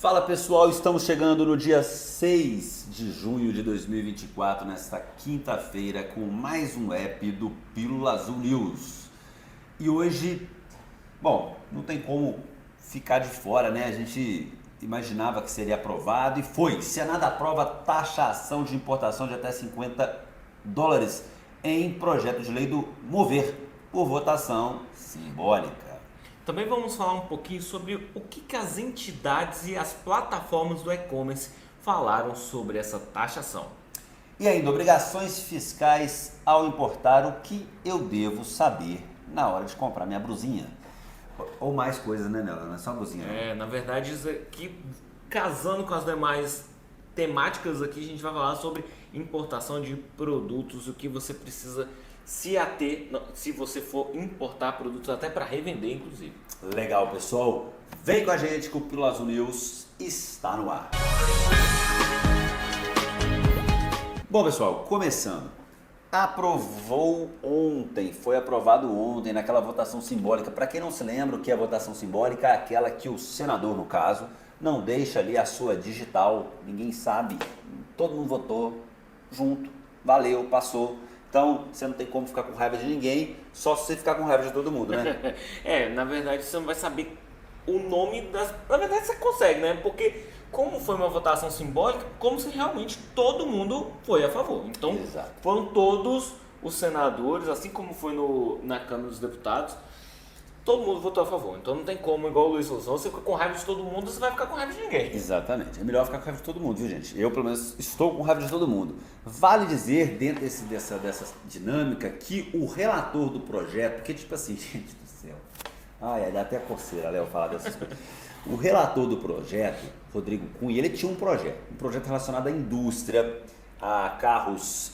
Fala pessoal, estamos chegando no dia 6 de junho de 2024, nesta quinta-feira, com mais um app do Pílula Azul News. E hoje, bom, não tem como ficar de fora, né? A gente imaginava que seria aprovado e foi. Senado aprova taxação de importação de até $50 em projeto de lei do Mover, por votação simbólica. Também vamos falar um pouquinho sobre o que as entidades e as plataformas do e-commerce falaram sobre essa taxação. E ainda, obrigações fiscais ao importar, o que eu devo saber na hora de comprar minha blusinha. Ou mais coisas, né, Nela? Não é só blusinha. Na verdade, isso aqui, casando com as demais temáticas aqui, a gente vai falar sobre importação de produtos, o que você precisa se ater, se você for importar produtos até para revender, inclusive. Legal, pessoal. Vem com a gente que o Pílula Azul News está no ar. Bom, pessoal, começando. Foi aprovado ontem naquela votação simbólica. Para quem não se lembra, o que é votação simbólica? É aquela que o senador, no caso, não deixa ali a sua digital, ninguém sabe, todo mundo votou junto, valeu, passou. Então, você não tem como ficar com raiva de ninguém, só se você ficar com raiva de todo mundo, né? Na verdade, você não vai saber o nome das... Na verdade, você consegue, né? Porque, como foi uma votação simbólica, como se realmente todo mundo foi a favor. Então, Exato. Foram todos os senadores, assim como foi na Câmara dos Deputados, todo mundo votou a favor. Então, não tem como, igual o Luiz falou, você fica com raiva de todo mundo, você vai ficar com raiva de ninguém. Exatamente. É melhor ficar com raiva de todo mundo, viu, gente? Eu, pelo menos, estou com raiva de todo mundo. Vale dizer, dentro dessa dinâmica, que o relator do projeto, que tipo assim, gente do céu, dá até coceira, Léo, falar dessas coisas. O relator do projeto, Rodrigo Cunha, ele tinha um projeto relacionado à indústria, a carros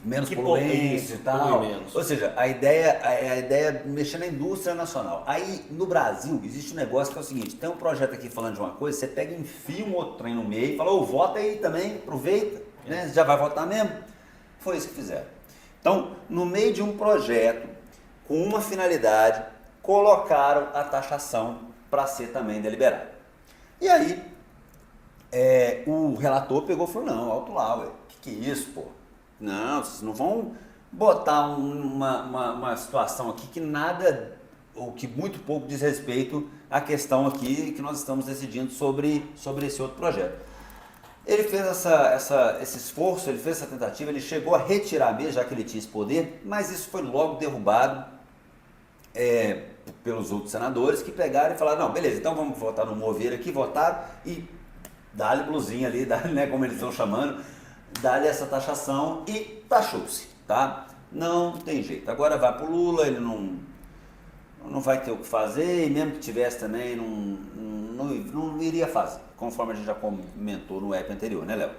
menos poluentes e tal. Ou seja, a ideia é mexer na indústria nacional. Aí, no Brasil, existe um negócio que é o seguinte, tem um projeto aqui falando de uma coisa, você pega e enfia um outro trem no meio e fala, vota aí também, aproveita, né? Já vai votar mesmo? Foi isso que fizeram. Então, no meio de um projeto, com uma finalidade, colocaram a taxação para ser também deliberada. E aí, o relator pegou e falou, não, alto lá, que é isso, pô? Não, vocês não vão botar uma situação aqui que nada, ou que muito pouco diz respeito à questão aqui que nós estamos decidindo sobre esse outro projeto. Ele fez esse esforço, ele fez essa tentativa, ele chegou a retirar mesmo, já que ele tinha esse poder, mas isso foi logo derrubado pelos outros senadores que pegaram e falaram, não, beleza, então vamos votar no Mover aqui, votaram e dá-lhe blusinha ali, dá-lhe, né, como eles estão chamando, dá-lhe essa taxação e taxou-se, tá? Não tem jeito. Agora vai pro Lula, ele não vai ter o que fazer e mesmo que tivesse também, não iria fazer, conforme a gente já comentou no app anterior, né, Léo?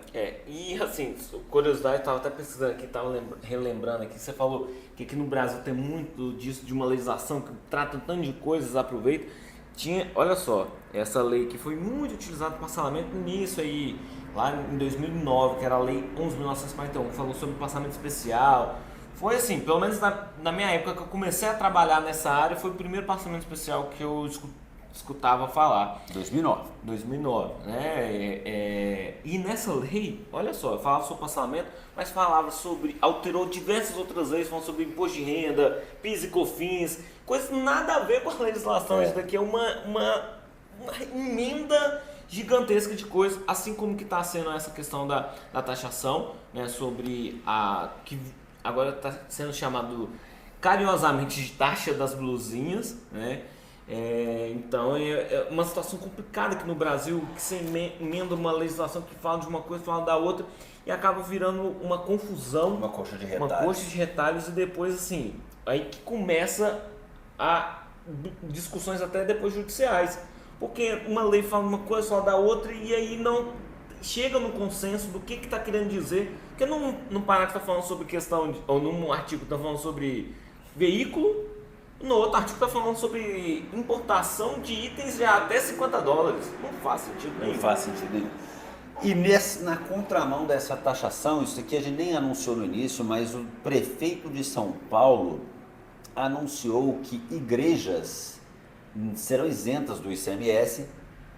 E assim, curiosidade, eu estava até pesquisando aqui, estava relembrando aqui, você falou que aqui no Brasil tem muito disso, de uma legislação que trata um tanto de coisas, aproveita. Olha só, essa lei que foi muito utilizada para parcelamento nisso aí, lá em 2009, que era a Lei 11.941, que falou sobre parcelamento especial. Foi assim, pelo menos na minha época que eu comecei a trabalhar nessa área, foi o primeiro parcelamento especial que eu escutava falar. 2009, né? E nessa lei, olha só, falava sobre parcelamento, mas falava alterou diversas outras leis, falando sobre imposto de renda, PIS e COFINS, coisas nada a ver com a legislação. Isso daqui é uma emenda gigantesca de coisas, assim como que está sendo essa questão da taxação, né, sobre que agora está sendo chamado carinhosamente de taxa das blusinhas, né? Então é uma situação complicada aqui no Brasil, que você emenda uma legislação que fala de uma coisa, fala da outra e acaba virando uma confusão, uma coxa de retalhos e depois assim, aí que começa a discussões até depois judiciais, porque uma lei fala uma coisa, fala da outra e aí não chega no consenso do que está querendo dizer, porque num parágrafo está falando sobre questão, ou num artigo está falando sobre veículo, no outro artigo está falando sobre importação de itens de até $50. Não faz sentido nenhum. Não faz sentido nenhum. E na contramão dessa taxação, isso aqui a gente nem anunciou no início, mas o prefeito de São Paulo anunciou que igrejas serão isentas do ICMS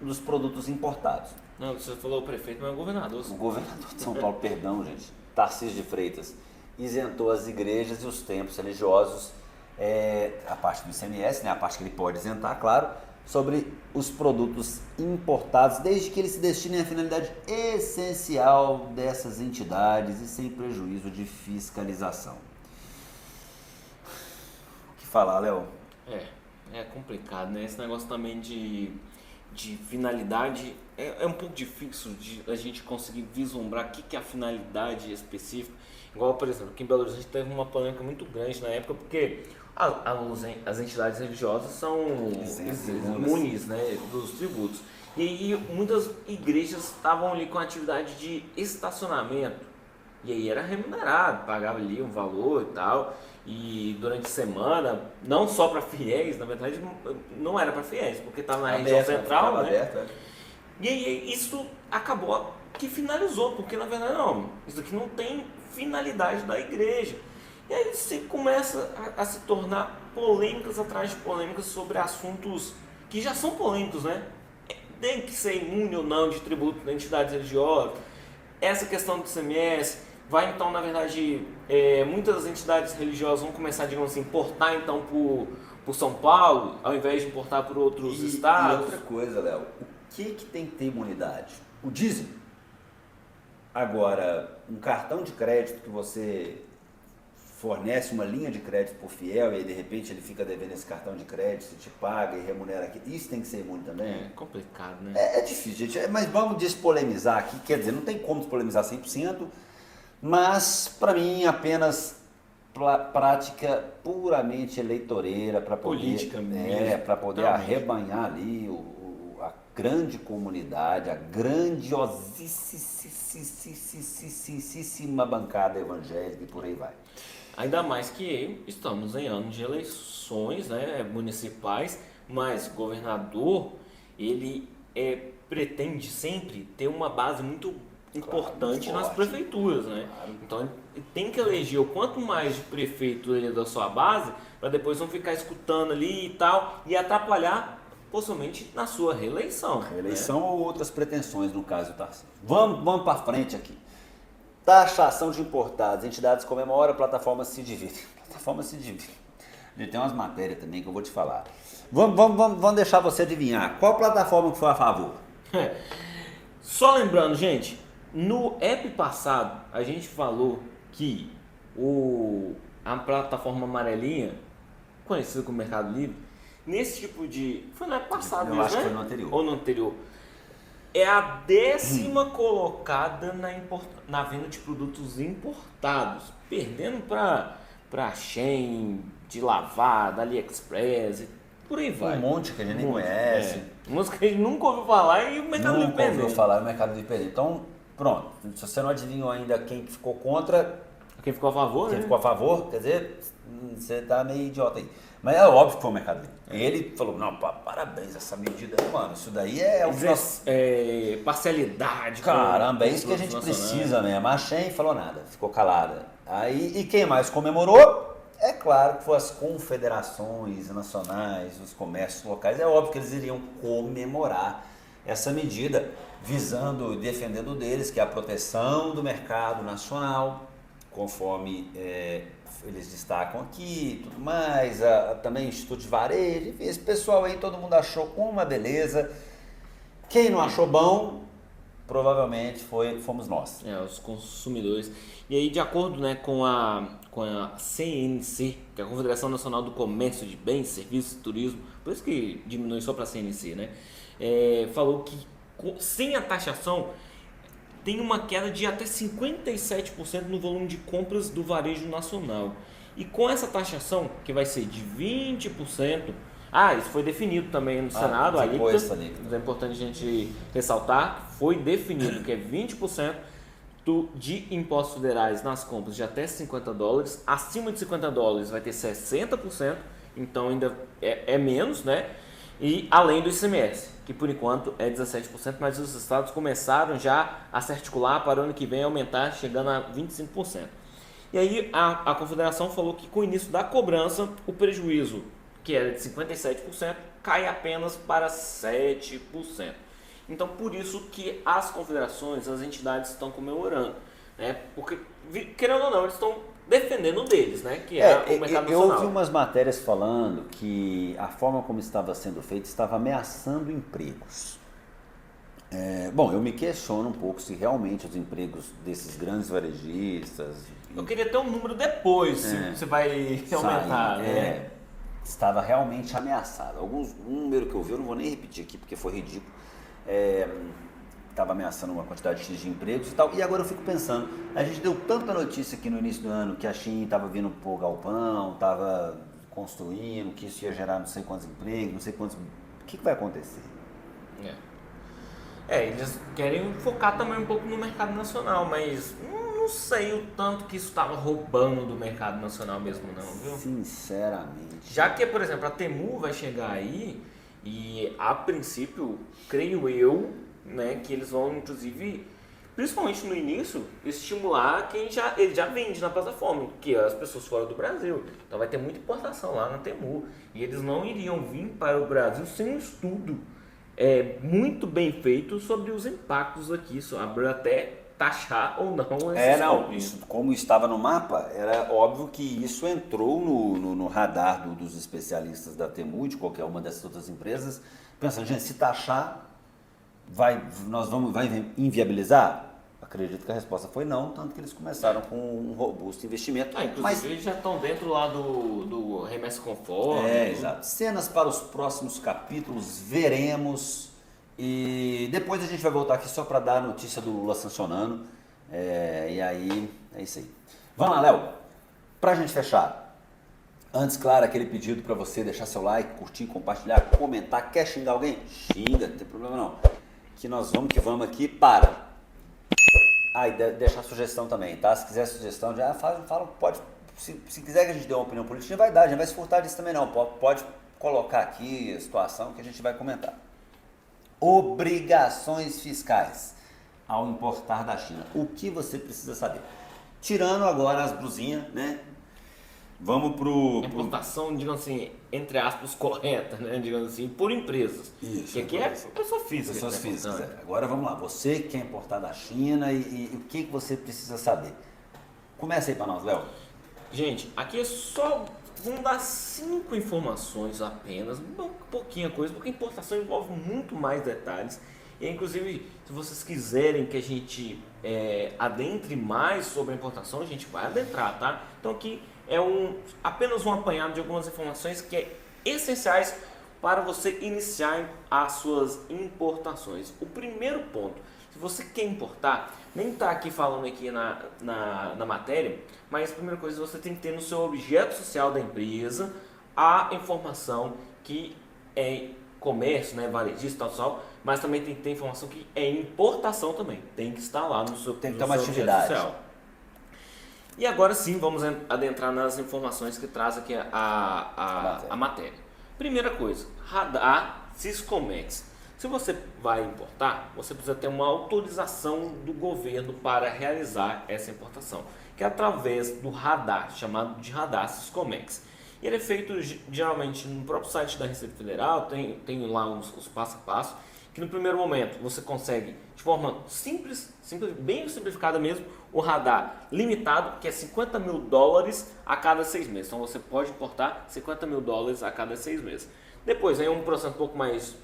dos produtos importados. Não, você falou o prefeito, mas é o governador. O governador de São Paulo, perdão, gente, Tarcísio de Freitas, isentou as igrejas e os templos religiosos, a parte do ICMS, né, a parte que ele pode isentar, claro, sobre os produtos importados, desde que eles se destinem à finalidade essencial dessas entidades e sem prejuízo de fiscalização. O que falar, Léo? É complicado, né? Esse negócio também de finalidade é um pouco difícil de a gente conseguir vislumbrar o que é a finalidade específica. Igual, por exemplo, aqui em Belo Horizonte teve uma polêmica muito grande na época, porque as entidades religiosas são imunes, né, dos tributos. E aí muitas igrejas estavam ali com atividade de estacionamento. E aí era remunerado, pagava ali um valor e tal. E durante a semana, não só para fiéis, na verdade não era para fiéis, porque estava na região central, né? Aberto. E aí isso acabou que finalizou, porque na verdade não, isso aqui não tem finalidade da igreja. E aí você começa a se tornar polêmicas atrás de polêmicas sobre assuntos que já são polêmicos, né? Tem que ser imune ou não de tributo da entidade religiosa, essa questão do ICMS, vai então, na verdade, muitas entidades religiosas vão começar, digamos assim, importar então por São Paulo, ao invés de importar por outros estados. E outra coisa, Léo, o que tem que ter imunidade? O dízimo. Agora, um cartão de crédito que você fornece uma linha de crédito por fiel e aí de repente ele fica devendo esse cartão de crédito, te paga e remunera aqui, isso tem que ser imune também? É complicado, né? É difícil, gente, mas vamos despolemizar aqui, quer dizer, não tem como despolemizar 100%, mas para mim apenas prática puramente eleitoreira para poder, política mesmo, para poder arrebanhar ali a grande comunidade, a grandiosíssima bancada evangélica e por aí vai. Ainda mais que estamos em ano de eleições, né, municipais, mas o governador, ele pretende sempre ter uma base muito importante nas prefeituras, né? Claro. Então ele tem que eleger o quanto mais de prefeito ele é da sua base, para depois não ficar escutando ali e tal, e atrapalhar possivelmente na sua reeleição. Reeleição, né? Ou outras pretensões, no caso do Tarcísio. Vamos para frente aqui. Taxação de importados, entidades comemoram, plataformas se dividem. Plataformas se dividem. Tem umas matérias também que eu vou te falar. Vamos deixar você adivinhar. Qual plataforma que foi a favor? Só lembrando, gente, no app passado a gente falou que a plataforma amarelinha, conhecida como Mercado Livre, nesse tipo de... Foi no app passado mesmo, acho né? que foi no anterior. Ou no anterior. É a 10ª colocada na venda de produtos importados, perdendo para Shein, de lavar, da AliExpress e por aí vai. Um monte que a gente nem conhece. Música que a gente nunca ouviu falar e o Mercado Livre perdeu. Nunca ouviu falar e o Mercado Livre perdeu. Então, pronto. Se você não adivinhou ainda quem ficou contra... Quem ficou a favor, Quem né? ficou a favor, quer dizer, você tá meio idiota aí. Mas é óbvio que foi o Mercado Livre. Ele falou, não, parabéns, essa medida aí, mano, isso daí é o parcialidade. Caramba, é isso que a gente precisa mesmo. A Shein falou nada, ficou calada. Aí, e quem mais comemorou? É claro que foram as confederações nacionais, os comércios locais. É óbvio que eles iriam comemorar essa medida, visando e defendendo deles, que é a proteção do mercado nacional, conforme eles destacam aqui, tudo mais, também Instituto de Varejo, enfim, esse pessoal aí, todo mundo achou uma beleza. Quem não achou bom, provavelmente fomos nós. Os consumidores. E aí, de acordo, né, com a CNC, que é a Confederação Nacional do Comércio de Bens, Serviços e Turismo, por isso que diminui só para a CNC, né? Falou que sem a taxação tem uma queda de até 57% no volume de compras do varejo nacional. E com essa taxação, que vai ser de 20%, isso foi definido também no Senado, a alíquota, é importante a gente ressaltar, foi definido que é 20% de impostos federais nas compras de até $50, acima de $50 vai ter 60%, então ainda é menos, né? E além do ICMS, que por enquanto é 17%, mas os estados começaram já a se articular para o ano que vem aumentar, chegando a 25%. E aí a confederação falou que com o início da cobrança, o prejuízo, que era de 57%, cai apenas para 7%. Então, por isso que as confederações, as entidades estão comemorando, né? Porque, querendo ou não, eles estão defendendo deles, né? Que é o mercado nacional. Eu ouvi umas matérias falando que a forma como estava sendo feito estava ameaçando empregos. Bom, eu me questiono um pouco se realmente os empregos desses grandes varejistas... Eu queria ter um número depois, se você vai aumentar, né? Estava realmente ameaçado. Um número que eu vi, eu não vou nem repetir aqui porque foi ridículo, estava ameaçando uma quantidade X de empregos e tal. E agora eu fico pensando, a gente deu tanta notícia aqui no início do ano que a Shein estava vindo por galpão, estava construindo, que isso ia gerar não sei quantos empregos, não sei quantos... O que vai acontecer? Eles querem focar também um pouco no mercado nacional, mas não sei o tanto que isso estava roubando do mercado nacional mesmo não, viu? Sinceramente. Já que, por exemplo, a Temu vai chegar aí e, a princípio, creio eu, né, que eles vão, inclusive, principalmente no início, estimular quem ele já vende na plataforma, que é as pessoas fora do Brasil. Então vai ter muita importação lá na Temu. E eles não iriam vir para o Brasil sem um estudo muito bem feito sobre os impactos aqui, sobre até taxar ou não esses isso, como estava no mapa, era óbvio que isso entrou no radar dos especialistas da Temu, de qualquer uma dessas outras empresas, pensando, gente, se taxar, vai inviabilizar? Acredito que a resposta foi não, tanto que eles começaram com um robusto investimento. Inclusive eles já estão dentro lá do remessa conforme. Exato. Cenas para os próximos capítulos, veremos. E depois a gente vai voltar aqui só para dar a notícia do Lula sancionando. E aí, é isso aí. Vamos lá, Léo. Pra gente fechar. Antes, claro, aquele pedido para você deixar seu like, curtir, compartilhar, comentar. Quer xingar alguém? Xinga, não tem problema não. Que nós vamos aqui para... e deixar sugestão também, tá? Se quiser sugestão, já fala, pode. Se quiser que a gente dê uma opinião política, vai dar, a gente vai se furtar disso também não. Pode colocar aqui a situação que a gente vai comentar. Obrigações fiscais ao importar da China. O que você precisa saber? Tirando agora as blusinhas, né? Vamos pro... Importação, digamos assim, entre aspas, correta, né? Digamos assim, por empresas. Isso. Que aqui é pessoa física. Pessoas físicas. Agora vamos lá. Você que quer importar da China e o que você precisa saber? Começa aí para nós, Léo. Gente, aqui é só... Vamos dar 5 informações apenas, pouquinha coisa, porque a importação envolve muito mais detalhes. E inclusive, se vocês quiserem que a gente adentre mais sobre a importação, a gente vai adentrar, tá? Então aqui é apenas um apanhado de algumas informações que é essenciais para você iniciar as suas importações. O primeiro ponto, se você quer importar, nem está aqui falando aqui na matéria, mas a primeira coisa, você tem que ter no seu objeto social da empresa a informação que é comércio, né, varejista, tal, mas também tem que ter informação que é importação também, tem que estar lá no seu, tem que ter uma atividade social. E agora sim, vamos adentrar nas informações que traz aqui a matéria. Primeira coisa, radar Siscomex. Se você vai importar, você precisa ter uma autorização do governo para realizar essa importação, que é através do radar, chamado de radar Siscomex. Ele é feito geralmente no próprio site da Receita Federal, tem lá os passo a passo, que no primeiro momento você consegue, de forma simples, bem simplificada mesmo, o radar limitado, que é $50 mil a cada 6 meses. Então você pode importar $50 mil a cada 6 meses. Depois aí um processo um pouco mais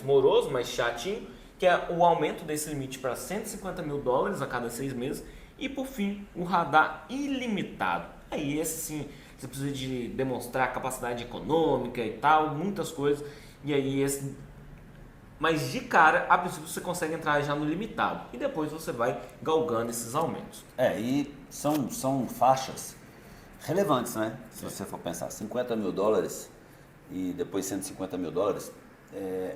moroso, mais chatinho, que é o aumento desse limite para $150 mil a cada 6 meses. E por fim, o radar ilimitado. Aí esse sim, você precisa de demonstrar capacidade econômica e tal, muitas coisas. E aí mas de cara, a princípio você consegue entrar já no limitado. E depois você vai galgando esses aumentos. E são faixas relevantes, né? Se você for pensar, $50 mil e depois $150 mil.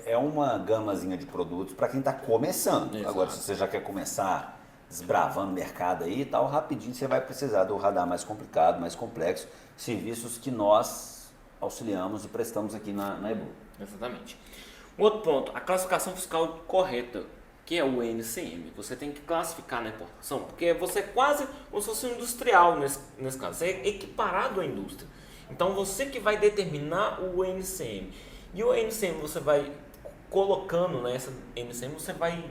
É uma gamazinha de produtos para quem está começando. Exato. Agora, se você já quer começar desbravando o mercado aí e tal, rapidinho você vai precisar do radar mais complicado, mais complexo, serviços que nós auxiliamos e prestamos aqui na EBU. Exatamente. Um outro ponto, a classificação fiscal correta, que é o NCM. Você tem que classificar na importação, porque você é quase como se fosse um industrial nesse caso, você é equiparado à indústria. Então você que vai determinar o NCM. E o NCM você vai colocando nessa NCM, você vai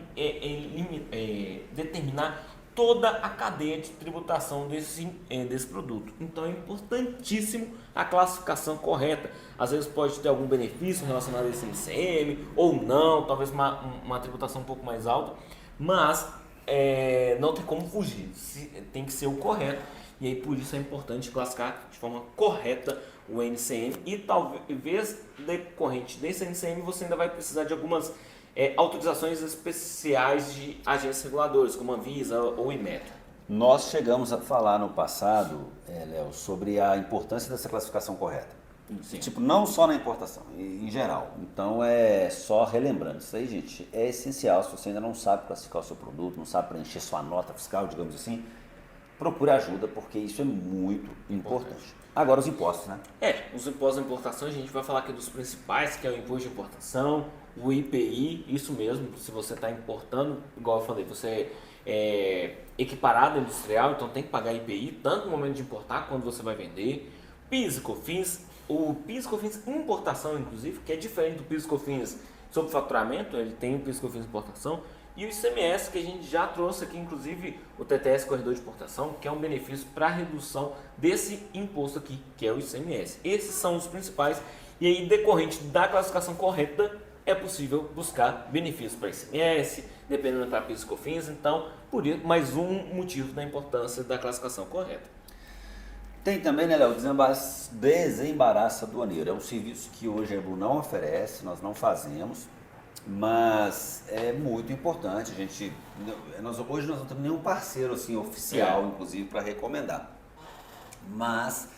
determinar toda a cadeia de tributação desse produto. Então é importantíssimo a classificação correta. Às vezes pode ter algum benefício relacionado a esse NCM ou não, talvez uma tributação um pouco mais alta, mas não tem como fugir, tem que ser o correto. E aí por isso é importante classificar de forma correta o NCM e talvez decorrente desse NCM você ainda vai precisar de algumas autorizações especiais de agentes reguladores, como a Anvisa ou Inmetro. Nós chegamos a falar no passado, Léo, sobre a importância dessa classificação correta. Sim. Tipo, não só na importação, em geral. Então é só relembrando. Isso aí, gente, é essencial. Se você ainda não sabe classificar o seu produto, não sabe preencher sua nota fiscal, digamos assim, procure ajuda, porque isso é muito importante. Agora os impostos, né? Os impostos de importação, a gente vai falar aqui dos principais, que é o imposto de importação, o IPI, isso mesmo, se você está importando, igual eu falei, você é equiparado industrial, então tem que pagar IPI, tanto no momento de importar quanto você vai vender. PIS e COFINS, o PIS e COFINS importação, inclusive, que é diferente do PIS e COFINS sobre faturamento, ele tem o PIS e COFINS importação, e o ICMS, que a gente já trouxe aqui, inclusive, o TTS Corredor de Importação, que é um benefício para redução desse imposto aqui, que é o ICMS. Esses são os principais, e aí, decorrente da classificação correta, é possível buscar benefícios para ICMS, dependendo para PIS e COFINS, então, por isso, mais um motivo da importância da classificação correta. Tem também, né, Léo, desembaraço aduaneiro. É um serviço que hoje a Eblu não oferece, nós não fazemos, mas é muito importante. Hoje nós não temos nenhum parceiro assim, oficial, inclusive, para recomendar, mas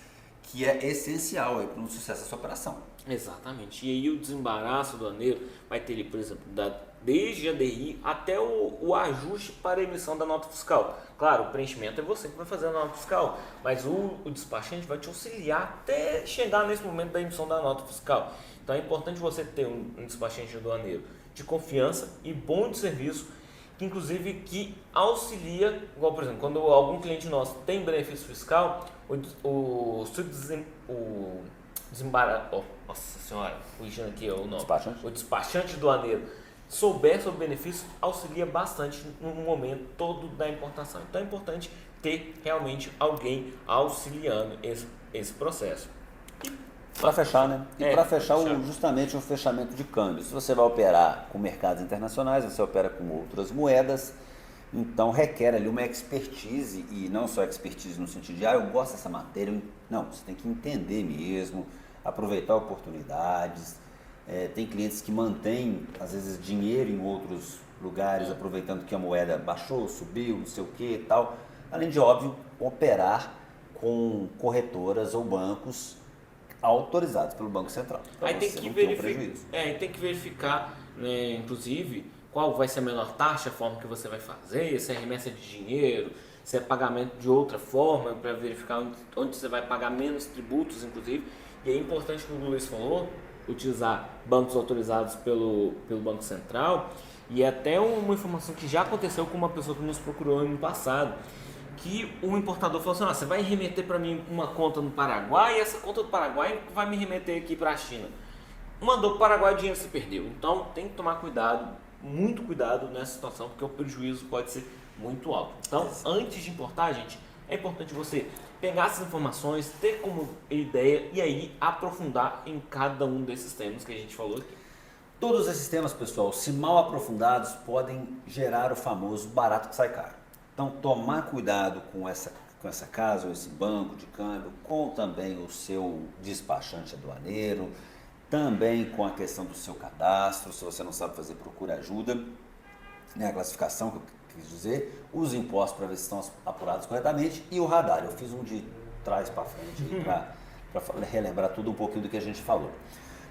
que é essencial para o sucesso dessa operação. Exatamente. E aí o desembaraço aduaneiro vai ter ali, por exemplo, desde a DI até o ajuste para a emissão da nota fiscal. Claro, o preenchimento é você que vai fazer a nota fiscal, mas o despachante vai te auxiliar até chegar nesse momento da emissão da nota fiscal. Então é importante você ter um despachante aduaneiro de confiança e bom de serviço, que inclusive que auxilia, igual por exemplo, quando algum cliente nosso tem benefício fiscal, nossa senhora, fugindo aqui o nome. O despachante aduaneiro souber sobre o benefício, auxilia bastante no momento todo da importação. Então é importante ter realmente alguém auxiliando esse processo. Para fechar, né? E para fechar, justamente o fechamento de câmbio. Se você vai operar com mercados internacionais, você opera com outras moedas, então requer ali uma expertise, e não só expertise no sentido de, eu gosto dessa matéria. Não, você tem que entender mesmo, aproveitar oportunidades. Tem clientes que mantêm, às vezes, dinheiro em outros lugares, aproveitando que a moeda baixou, subiu, não sei o que e tal. Além de, óbvio, operar com corretoras ou bancos autorizados pelo Banco Central. Aí tem que verificar, né, inclusive, qual vai ser a menor taxa, a forma que você vai fazer, se é remessa de dinheiro, se é pagamento de outra forma, para verificar onde você vai pagar menos tributos, inclusive. E é importante, como o Luiz falou, utilizar bancos autorizados pelo Banco Central. E até uma informação que já aconteceu com uma pessoa que nos procurou no passado, que o importador falou assim, você vai remeter para mim uma conta no Paraguai, e essa conta do Paraguai vai me remeter aqui para a China. Mandou para o Paraguai, o dinheiro se perdeu. Então tem que tomar cuidado, muito cuidado nessa situação, porque o prejuízo pode ser muito alto. Então, antes de importar, gente, é importante você pegar essas informações, ter como ideia e aí aprofundar em cada um desses temas que a gente falou aqui. Todos esses temas, pessoal, se mal aprofundados, podem gerar o famoso barato que sai caro. Então, tomar cuidado com essa casa, ou esse banco de câmbio, com também o seu despachante aduaneiro, também com a questão do seu cadastro. Se você não sabe fazer, procura ajuda, né? A classificação, que eu quis dizer, os impostos para ver se estão apurados corretamente e o radar. Eu fiz um de trás para frente para relembrar tudo um pouquinho do que a gente falou.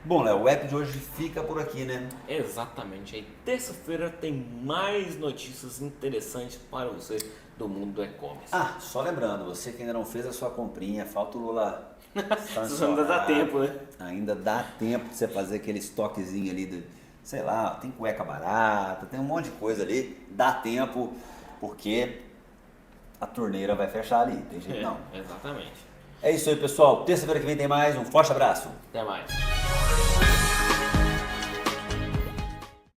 Bom, Léo, o app de hoje fica por aqui, né? Exatamente. Aí, terça-feira tem mais notícias interessantes para você do mundo do e-commerce. Só lembrando, você que ainda não fez a sua comprinha, falta o Lula. Ainda dá tempo, né? Ainda dá tempo de você fazer aquele estoquezinho ali, sei lá, tem cueca barata, tem um monte de coisa ali. Dá tempo, porque a torneira vai fechar ali, tem jeito não. Exatamente. É isso aí, pessoal. Terça-feira que vem tem mais. Um forte abraço. Até mais.